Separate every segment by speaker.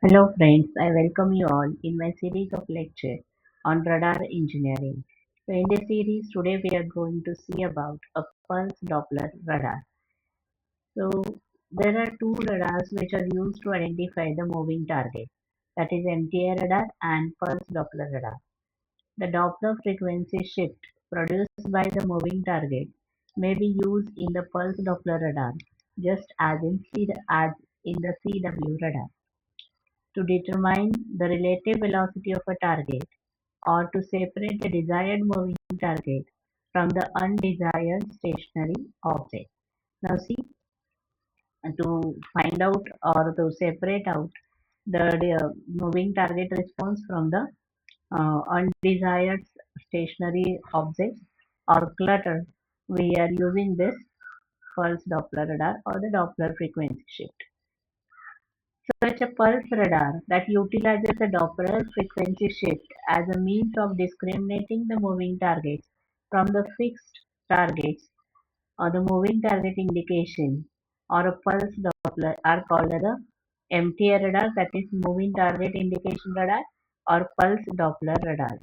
Speaker 1: Hello friends, I welcome you all in my series of lectures on radar engineering. So in this series today we are going to see about a pulse Doppler radar. So there are two radars which are used to identify the moving target, that is MTI radar and pulse Doppler radar. The Doppler frequency shift produced by the moving target may be used in the pulse Doppler radar just as in the CW radar to determine the relative velocity of a target or to separate the desired moving target from the undesired stationary object. Now see, to find out or to separate out the moving target response from the undesired stationary object or clutter, we are using this pulse Doppler radar or the Doppler frequency shift. Such a pulse radar that utilizes the Doppler frequency shift as a means of discriminating the moving targets from the fixed targets or the moving target indication or a pulse Doppler are called as a MTR radar, that is moving target indication radar, or pulse Doppler radar.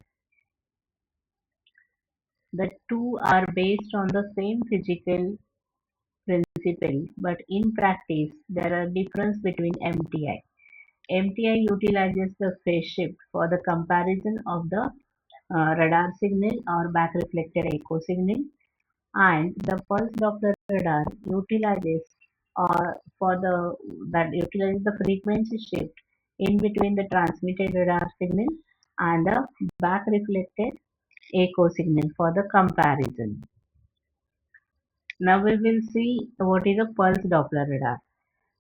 Speaker 1: The two are based on the same physical principle, but in practice there are differences between MTI. MTI utilizes the phase shift for the comparison of the radar signal or back reflected echo signal, and the pulse Doppler radar utilizes utilizes the frequency shift in between the transmitted radar signal and the back reflected echo signal for the comparison. Now we will see what is a pulse Doppler radar.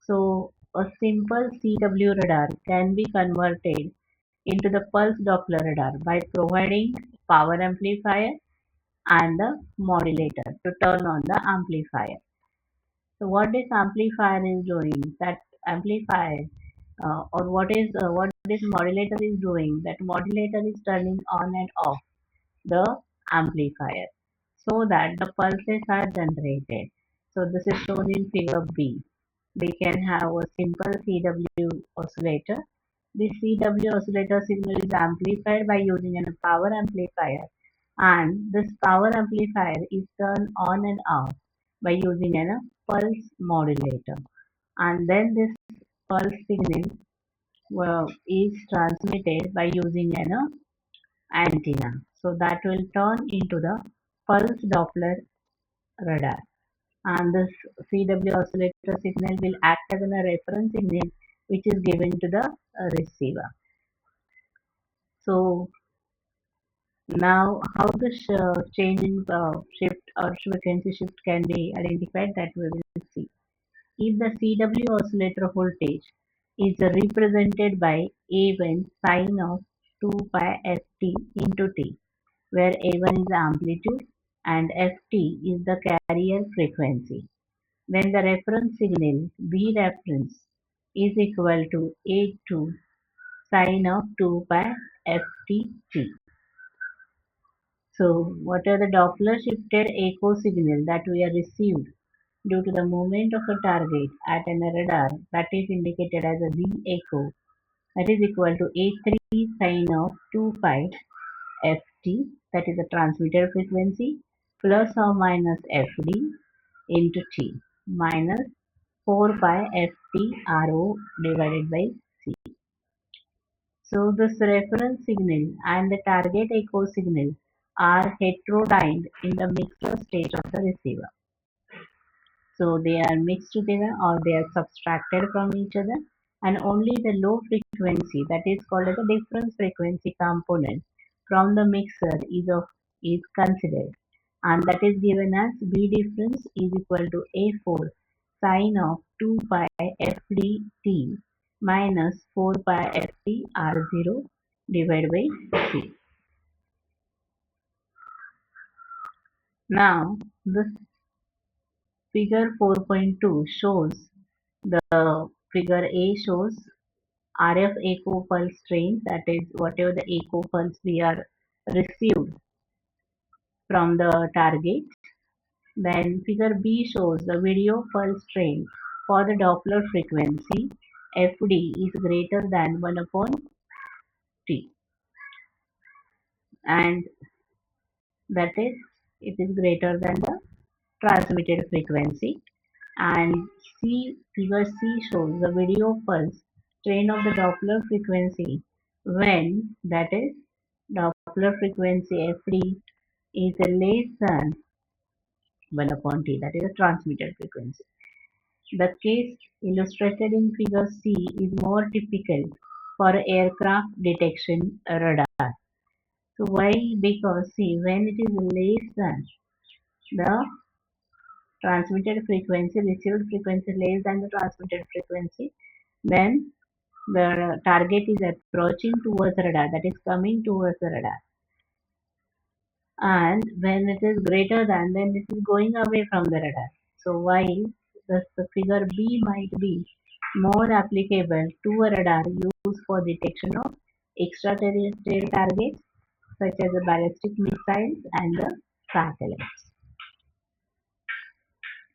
Speaker 1: So a simple CW radar can be converted into the pulse Doppler radar by providing power amplifier and the modulator to turn on the amplifier. So what this amplifier is doing, that amplifier or what this modulator is doing, that modulator is turning on and off the amplifier so that the pulses are generated. So this is shown in figure B. We can have a simple CW oscillator. This CW oscillator signal is amplified by using a power amplifier, and this power amplifier is turned on and off by using a pulse modulator, and then this pulse signal is transmitted by using an antenna. So that will turn into the pulse Doppler radar, and this CW oscillator signal will act as a reference signal which is given to the receiver. So now how the change in shift or frequency shift can be identified, that we will see. If the CW oscillator voltage is represented by A1 sine of 2 pi ft into t, where A1 is the amplitude and ft is the carrier frequency, then the reference signal V reference is equal to A2 sine of 2 pi ft. So what are the Doppler shifted echo signal that we are received due to the movement of a target at an radar, that is indicated as a V echo, that is equal to A3 sine of 2 pi ft, that is the transmitter frequency, plus or minus fd into t, minus 4 pi ft rho divided by c. So this reference signal and the target echo signal are heterodyned in the mixture stage of the receiver. So they are mixed together or they are subtracted from each other, and only the low frequency, that is called as a difference frequency component from the mixer is considered, and that is given as B difference is equal to A4 sine of 2 pi FDT minus 4 pi FT R0 divided by C. Now this figure 4.2 shows the figure A shows RF echo pulse train, that is whatever the echo pulse we are received from the target. Then figure B shows the video pulse train for the Doppler frequency FD is greater than 1 upon T, and that is, it is greater than the transmitted frequency. And figure C shows the video pulse train of the Doppler frequency when, that is, Doppler frequency FD is less than 1 upon T, that is the transmitted frequency. The case illustrated in figure C is more typical for aircraft detection radar. So why? Because see, when it is less than the transmitted frequency, received frequency less than the transmitted frequency, then the target is approaching towards the radar, that is coming towards the radar. And when it is greater than, then it is going away from the radar. So while the figure B might be more applicable to a radar used for detection of extraterrestrial targets such as the ballistic missiles and the satellites.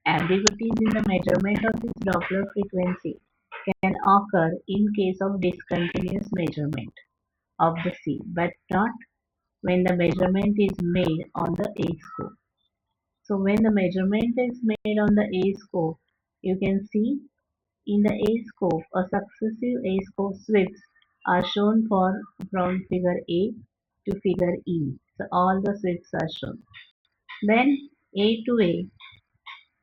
Speaker 1: Ambiguities in the measurement of this Doppler frequency can occur in case of discontinuous measurement of the C, but not when the measurement is made on the A scope. So when the measurement is made on the A scope, you can see in the A scope, a successive A scope sweeps are shown from figure A to figure E. So all the sweeps are shown. Then A to A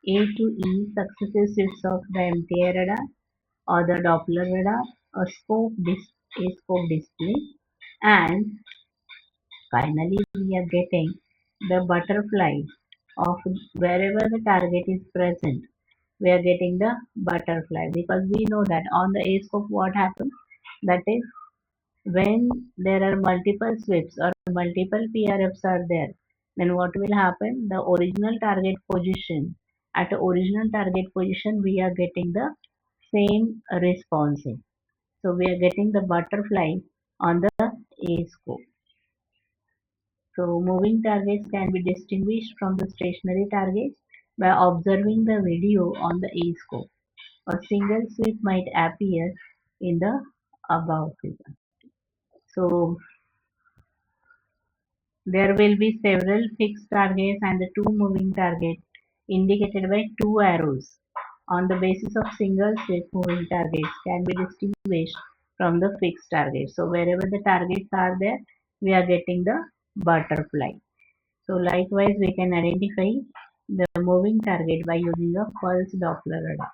Speaker 1: to E successive sweeps of the MTI radar or the Doppler radar, a scope display, and finally we are getting the butterfly of wherever the target is present. We are getting the butterfly because we know that on the A scope what happens, that is, when there are multiple sweeps or multiple PRFs are there, then what will happen? The original target position, at the original target position, we are getting the same response. So we are getting the butterfly on the A scope. So moving targets can be distinguished from the stationary targets by observing the video on the A scope. A single sweep might appear in the above figure. So there will be several fixed targets and the two moving targets indicated by two arrows. On the basis of single sweep, moving targets can be distinguished from the fixed targets. So wherever the targets are there, we are getting the butterfly. So likewise, we can identify the moving target by using a pulse Doppler radar.